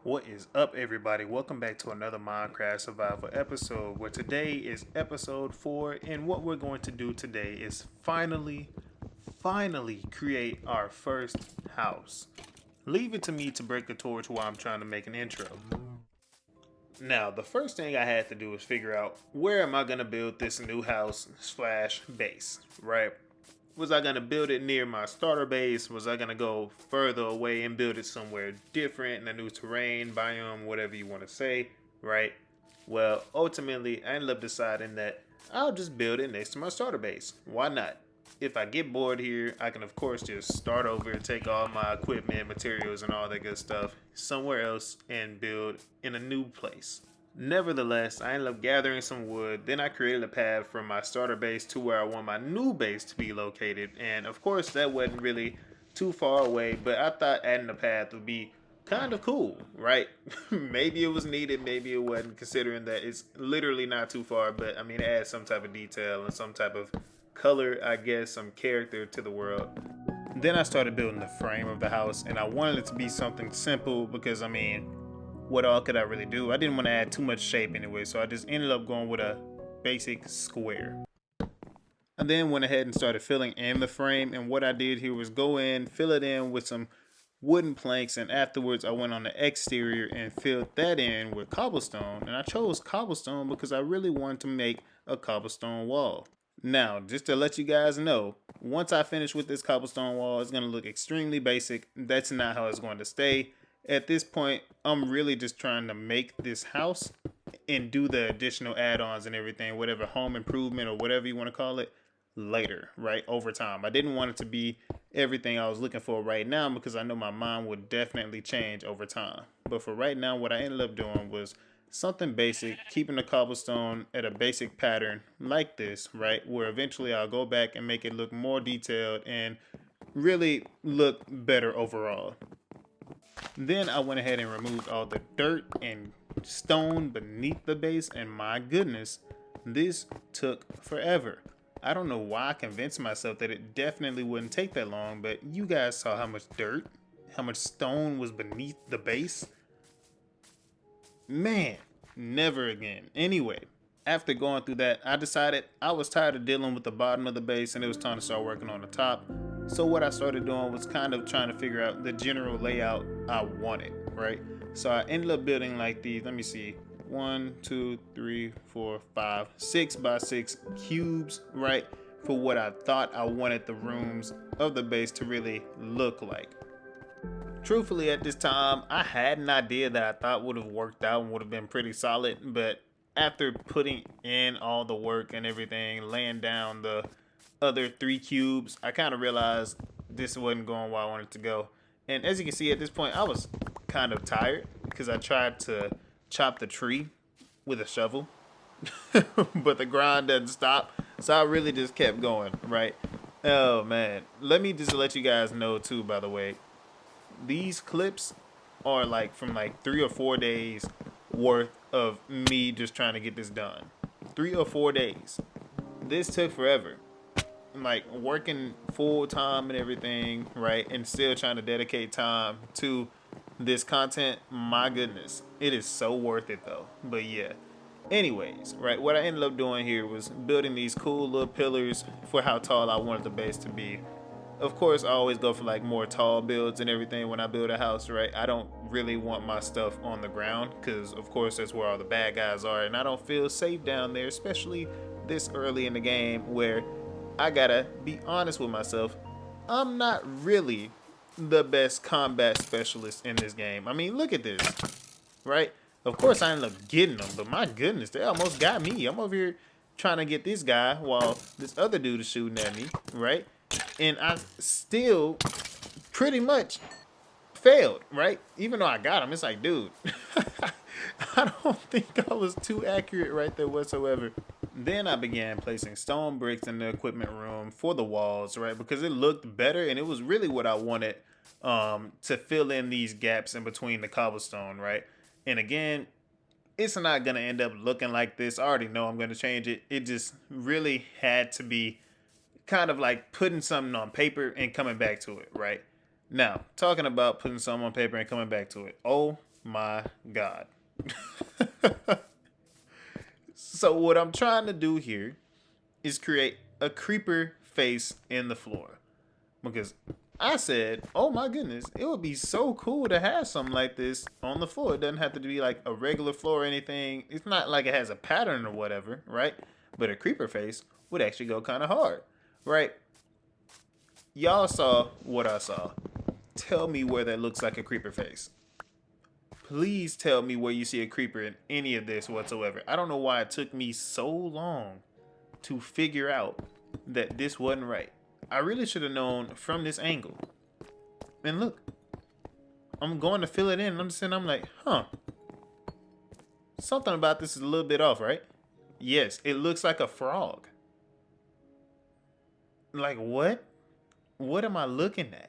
What is up, everybody? Welcome back to another Minecraft Survival episode. Where today is episode 4, and what we're going to do today is finally create our first house. Leave it to me to break the torch while I'm trying to make an intro. Now, the first thing I had to do was figure out where am I going to build this new house slash base, right? Was I going to build it near my starter base? Was I going to go further away and build it somewhere different in a new terrain, biome, whatever you want to say, right? Well, ultimately, I ended up deciding that I'll just build it next to my starter base. Why not? If I get bored here, I can, of course, just start over and take all my equipment, materials, and all that good stuff somewhere else and build in a new place. Nevertheless, I ended up gathering some wood. Then I created a path from my starter base to where I want my new base to be located. And of course, that wasn't really too far away, but I thought adding a path would be kind of cool, right? Maybe it was needed, maybe it wasn't, considering that it's literally not too far. But I mean, it adds some type of detail and some type of color, I guess, some character to the world. Then I started building the frame of the house, and I wanted it to be something simple because, I mean, what all could I really do? I didn't want to add too much shape anyway, so I just ended up going with a basic square. I then went ahead and started filling in the frame, and what I did here was go in, fill it in with some wooden planks, and afterwards I went on the exterior and filled that in with cobblestone. And I chose cobblestone because I really wanted to make a cobblestone wall. Now, just to let you guys know, once I finish with this cobblestone wall, it's going to look extremely basic. That's not how it's going to stay. At this point, I'm really just trying to make this house and do the additional add-ons and everything, whatever home improvement or whatever you want to call it, later, right? Over time. I didn't want it to be everything I was looking for right now because I know my mind would definitely change over time. But for right now, what I ended up doing was something basic, keeping the cobblestone at a basic pattern like this, right? Where eventually I'll go back and make it look more detailed and really look better overall. Then I went ahead and removed all the dirt and stone beneath the base, and my goodness, this took forever. I don't know why I convinced myself that it definitely wouldn't take that long, but you guys saw how much dirt, how much stone was beneath the base. Man, never again. Anyway, after going through that, I decided I was tired of dealing with the bottom of the base and it was time to start working on the top. So what I started doing was kind of trying to figure out the general layout I wanted, right? So I ended up building like these, let me see, one, two, three, four, five, 6 by 6 cubes, right? For what I thought I wanted the rooms of the base to really look like. Truthfully, at this time, I had an idea that I thought would have worked out and would have been pretty solid, but after putting in all the work and everything, laying down the other 3 cubes, I kind of realized this wasn't going where I wanted to go. And as you can see at this point, I was kind of tired because I tried to chop the tree with a shovel, but the grind doesn't stop. So I really just kept going, right? Oh man, let me just let you guys know too, by the way, these clips are like from like 3 or 4 days worth of me just trying to get this done. 3 or 4 days. This took forever. Like working full time and everything, right? And still trying to dedicate time to this content. My goodness. It is so worth it though. But yeah. Anyways, right, what I ended up doing here was building these cool little pillars for how tall I wanted the base to be. Of course, I always go for like more tall builds and everything when I build a house, right? I don't really want my stuff on the ground because, of course, that's where all the bad guys are, and I don't feel safe down there, especially this early in the game where I gotta be honest with myself. I'm not really the best combat specialist in this game. I mean, look at this, right? Of course, I ended up getting them, but my goodness, they almost got me. I'm over here trying to get this guy while this other dude is shooting at me, right? And I still pretty much failed, right? Even though I got him, it's like, dude, I don't think I was too accurate right there whatsoever. Then I began placing stone bricks in the equipment room for the walls, right? Because it looked better and it was really what I wanted to fill in these gaps in between the cobblestone, right? And again, it's not going to end up looking like this. I already know I'm going to change it. It just really had to be kind of like putting something on paper and coming back to it, right? Now, talking about putting something on paper and coming back to it. Oh my God. So what I'm trying to do here is create a creeper face in the floor. Because I said, oh my goodness, it would be so cool to have something like this on the floor. It doesn't have to be like a regular floor or anything. It's not like it has a pattern or whatever, right? But a creeper face would actually go kind of hard, right? Y'all saw what I saw. Tell me where that looks like a creeper face. Please tell me where you see a creeper in any of this whatsoever. I don't know why it took me so long to figure out that this wasn't right. I really should have known from this angle. And look, I'm going to fill it in. I'm like, huh. Something about this is a little bit off, right? Yes, it looks like a frog. Like what? What am I looking at?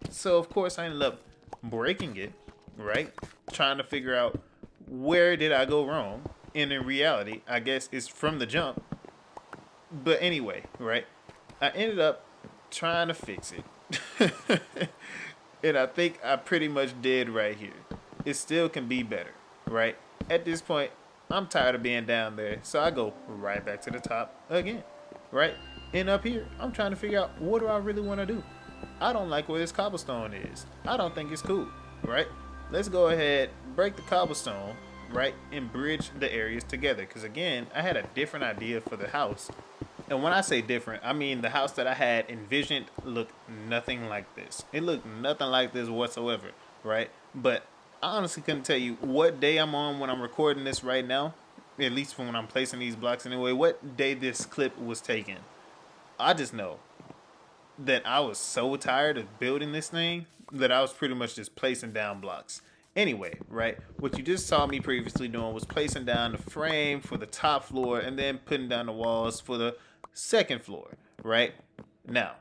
So of course I ended up breaking it, right? Trying to figure out where did I go wrong. And in reality, I guess it's from the jump. But anyway, right? I ended up trying to fix it. And I think I pretty much did right here. It still can be better, right? At this point, I'm tired of being down there. So I go right back to the top again, right? And up here, I'm trying to figure out what do I really want to do. I don't like where this cobblestone is. I don't think it's cool, right? Let's go ahead, break the cobblestone, right? And bridge the areas together. Because again, I had a different idea for the house. And when I say different, I mean the house that I had envisioned looked nothing like this. It looked nothing like this whatsoever, right? But I honestly couldn't tell you what day I'm on when I'm recording this right now. At least from when I'm placing these blocks anyway. What day this clip was taken. I just know that I was so tired of building this thing that I was pretty much just placing down blocks. Anyway, right, what you just saw me previously doing was placing down the frame for the top floor and then putting down the walls for the second floor, right? Now,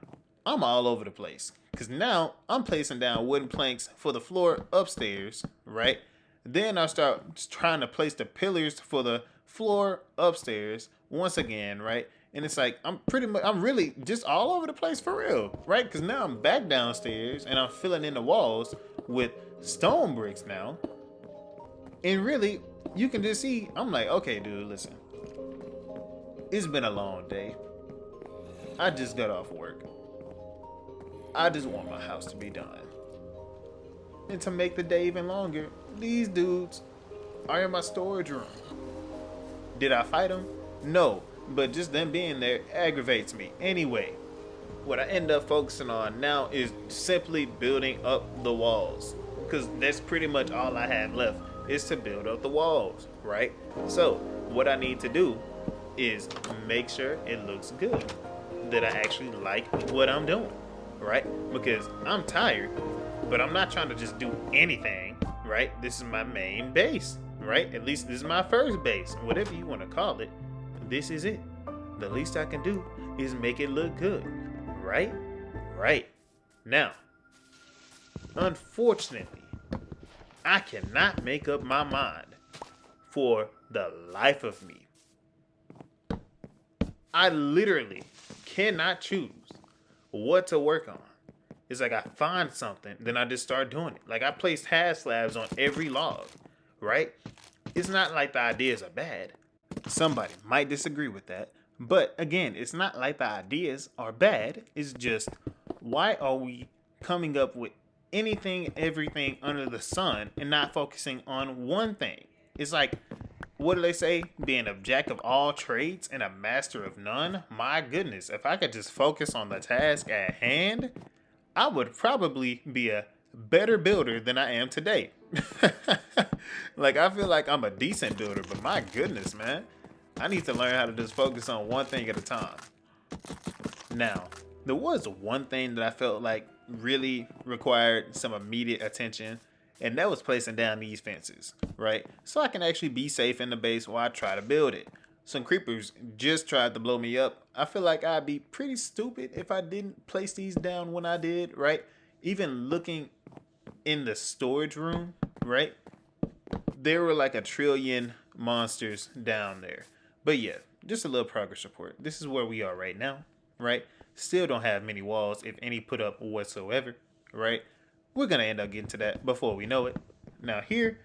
I'm all over the place because now I'm placing down wooden planks for the floor upstairs, right? Then I start trying to place the pillars for the floor upstairs once again, right? And it's like I'm really just all over the place for real, right? Because now I'm back downstairs and I'm filling in the walls with stone bricks now. And really, you can just see, I'm like, okay, dude, listen. It's been a long day. I just got off work. I just want my house to be done. And to make the day even longer, these dudes are in my storage room. Did I fight them? No, but just them being there aggravates me. Anyway, what I end up focusing on now is simply building up the walls. Because that's pretty much all I have left is to build up the walls, right? So what I need to do is make sure it looks good, that I actually like what I'm doing, right? Because I'm tired, but I'm not trying to just do anything, right? This is my main base, right? At least this is my first base, whatever you want to call it. This is it. The least I can do is make it look good, right? Right. Now, unfortunately, I cannot make up my mind for the life of me. I literally cannot choose what to work on. It's like I find something, then I just start doing it. Like I placed half slabs on every log, right? It's not like the ideas are bad. Somebody might disagree with that. But again, it's not like the ideas are bad. It's just, why are we coming up with anything, everything under the sun and not focusing on one thing? It's like, what do they say? Being a jack of all trades and a master of none? My goodness, if I could just focus on the task at hand, I would probably be a better builder than I am today. Like, I feel like I'm a decent builder, but my goodness, man. I need to learn how to just focus on one thing at a time. Now, there was one thing that I felt like really required some immediate attention, and that was placing down these fences, right? So I can actually be safe in the base while I try to build it. Some creepers just tried to blow me up. I feel like I'd be pretty stupid if I didn't place these down when I did, right? Even looking in the storage room, right? There were like a trillion monsters down there. But yeah, just a little progress report. This is where we are right now, right? Still don't have many walls, if any, put up whatsoever, right? We're going to end up getting to that before we know it. Now here,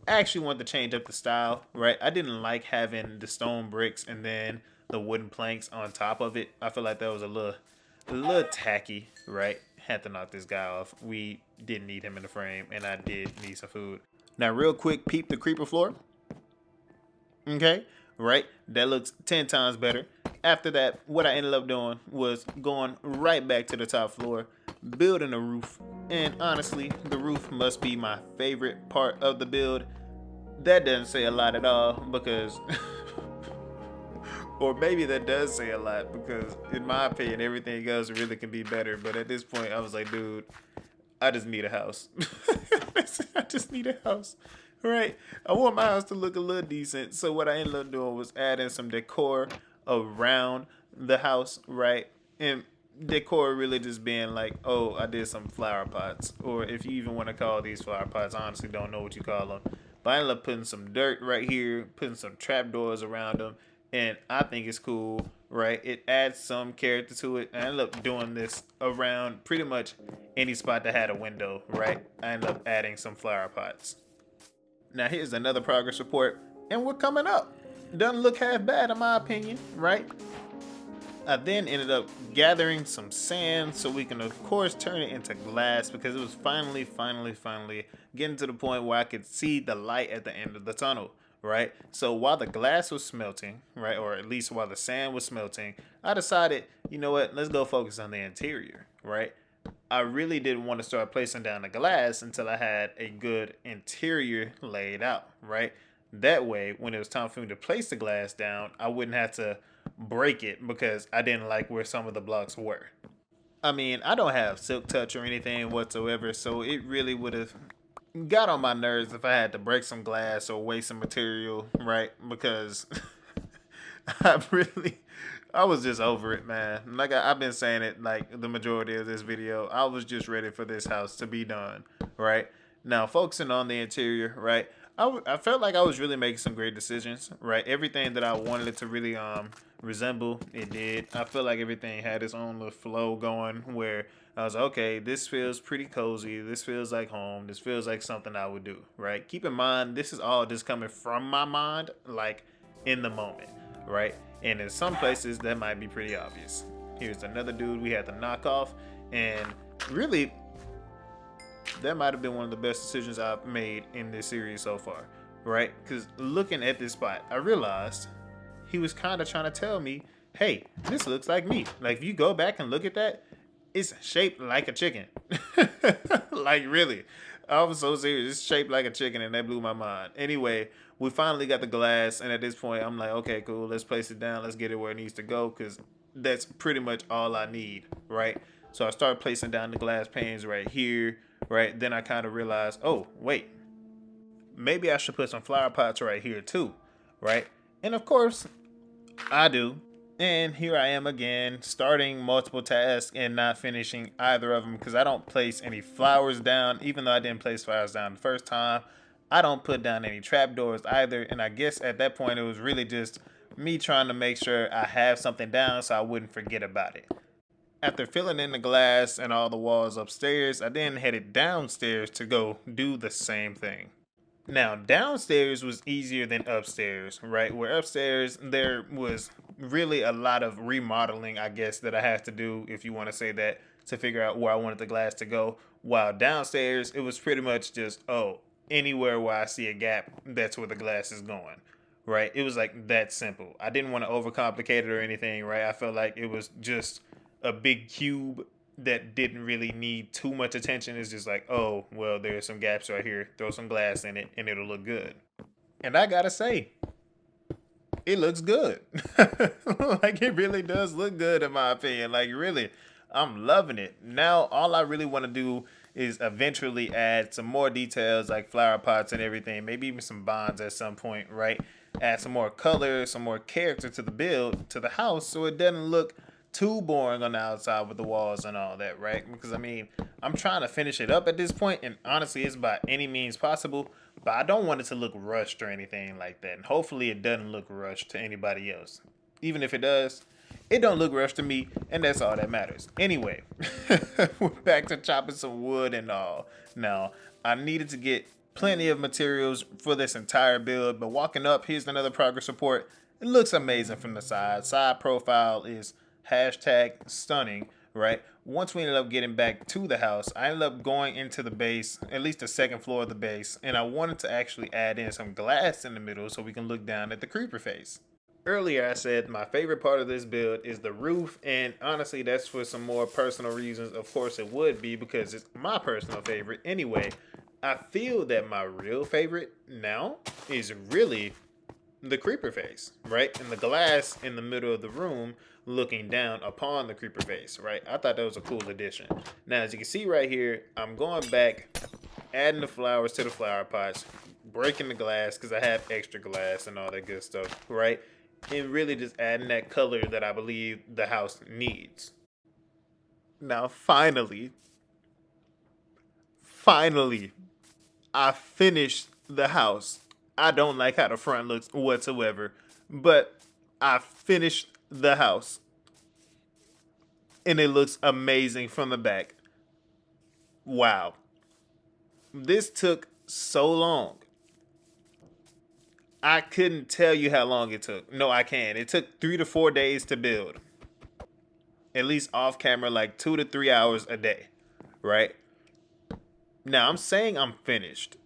I actually wanted to change up the style, right? I didn't like having the stone bricks and then the wooden planks on top of it. I feel like that was a little tacky, right? Had to knock this guy off. We didn't need him in the frame, and I did need some food. Now, real quick, peep the creeper floor. Okay, right? That looks 10 times better. After that, what I ended up doing was going right back to the top floor, building a roof. And honestly, the roof must be my favorite part of the build. That doesn't say a lot at all because or maybe that does say a lot because in my opinion everything else really can be better, but at this point I was like, dude, I just need a house. I just need a house, right? I want my house to look a little decent, so what I ended up doing was adding some decor around the house, right? And decor really just being like, oh, I did some flower pots, or if you even want to call these flower pots, I honestly don't know what you call them, but I ended up putting some dirt right here, putting some trapdoors around them, and I think it's cool, right? It adds some character to it. I ended up doing this around pretty much any spot that had a window, right? I ended up adding some flower pots. Now here's another progress report, and we're coming up. Doesn't look half bad in my opinion, right? I then ended up gathering some sand so we can of course turn it into glass because it was finally getting to the point where I could see the light at the end of the tunnel, right? So while the glass was smelting, right, or at least while the sand was smelting, I decided, you know what, let's go focus on the interior, right? I really didn't want to start placing down the glass until I had a good interior laid out, right? That way, when it was time for me to place the glass down, I wouldn't have to break it because I didn't like where some of the blocks were. I mean, I don't have silk touch or anything whatsoever, so it really would have got on my nerves if I had to break some glass or waste some material, right? Because I was just over it, man. Like I've been saying it like the majority of this video. I was just ready for this house to be done, right? Now, focusing on the interior, right? I felt like I was really making some great decisions, right? Everything that I wanted it to really resemble, it did. I feel like everything had its own little flow going where I was like, okay, this feels pretty cozy. This feels like home. This feels like something I would do, right? Keep in mind, this is all just coming from my mind, like in the moment, right? And in some places, that might be pretty obvious. Here's another dude we had to knock off. And really, that might have been one of the best decisions I've made in this series so far, right? Because looking at this spot, I realized he was kind of trying to tell me, hey, this looks like me. Like, if you go back and look at that, it's shaped like a chicken. Like, really. I was so serious. It's shaped like a chicken, and that blew my mind. Anyway, we finally got the glass, and at this point, I'm like, okay, cool. Let's place it down. Let's get it where it needs to go, because that's pretty much all I need, right? So I started placing down the glass panes right here, right? Then I kind of realized, oh, wait. Maybe I should put some flower pots right here, too, right? And of course, I do. And here I am again, starting multiple tasks and not finishing either of them because I don't place any flowers down. Even though I didn't place flowers down the first time, I don't put down any trapdoors either. And I guess at that point, it was really just me trying to make sure I have something down so I wouldn't forget about it. After filling in the glass and all the walls upstairs, I then headed downstairs to go do the same thing. Now, downstairs was easier than upstairs, right? Where upstairs, there was really a lot of remodeling, I guess, that I had to do, if you want to say that, to figure out where I wanted the glass to go. While downstairs, it was pretty much just, oh, anywhere where I see a gap, that's where the glass is going, right? It was like that simple. I didn't want to overcomplicate it or anything, right? I felt like it was just a big cube that didn't really need too much attention. It's just like, oh, well, there's some gaps right here. Throw some glass in it and it'll look good. And I gotta say, it looks good. Like, it really does look good in my opinion. Like, really, I'm loving it. Now, all I really want to do is eventually add some more details like flower pots and everything. Maybe even some bonds at some point, right? Add some more color, some more character to the build, to the house, so it doesn't look too boring on the outside with the walls and all that, right? Because I mean, I'm trying to finish it up at this point, and honestly, it's by any means possible, but I don't want it to look rushed or anything like that. And hopefully it doesn't look rushed to anybody else. Even if it does, it don't look rushed to me, and that's all that matters. Anyway, we're back to chopping some wood and all. Now, I needed to get Plenty of materials for this entire build, but walking up, here's another progress report. It looks amazing from the side. Side profile is hashtag stunning, right? Once we ended up getting back to the house, I ended up going into the base, at least the second floor of the base, and I wanted to actually add in some glass in the middle so we can look down at the creeper face. Earlier I said my favorite part of this build is the roof, and honestly that's for some more personal reasons. Of course it would be because it's my personal favorite anyway. I feel that my real favorite now is really the creeper face, right? And the glass in the middle of the room looking down upon the creeper face, right? I thought that was a cool addition. Now, as you can see right here, I'm going back, adding the flowers to the flower pots, breaking the glass because I have extra glass and all that good stuff, right? And really just adding that color that I believe the house needs. Now, finally, I finished the house. I don't like how the front looks whatsoever, but I finished the house and it looks amazing from the back. Wow. This took so long. I couldn't tell you how long it took. No, I can. It took 3 to 4 days to build. At least off camera, like 2 to 3 hours a day, right? Now, I'm saying I'm finished.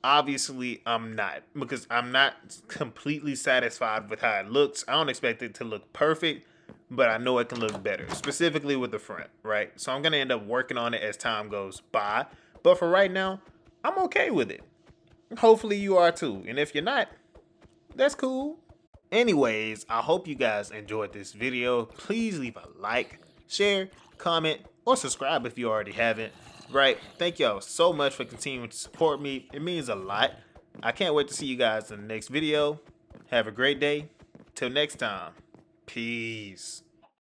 Obviously, I'm not, because I'm not completely satisfied with how it looks. I don't expect it to look perfect, but I know it can look better, specifically with the front, right? So I'm going to end up working on it as time goes by. But for right now, I'm okay with it. Hopefully you are too. And if you're not, that's cool. Anyways, I hope you guys enjoyed this video. Please leave a like, share, comment, or subscribe if you already haven't. Right? Thank y'all so much for continuing to support me. It means a lot. I can't wait to see you guys in the next video. Have a great day. Till next time. Peace.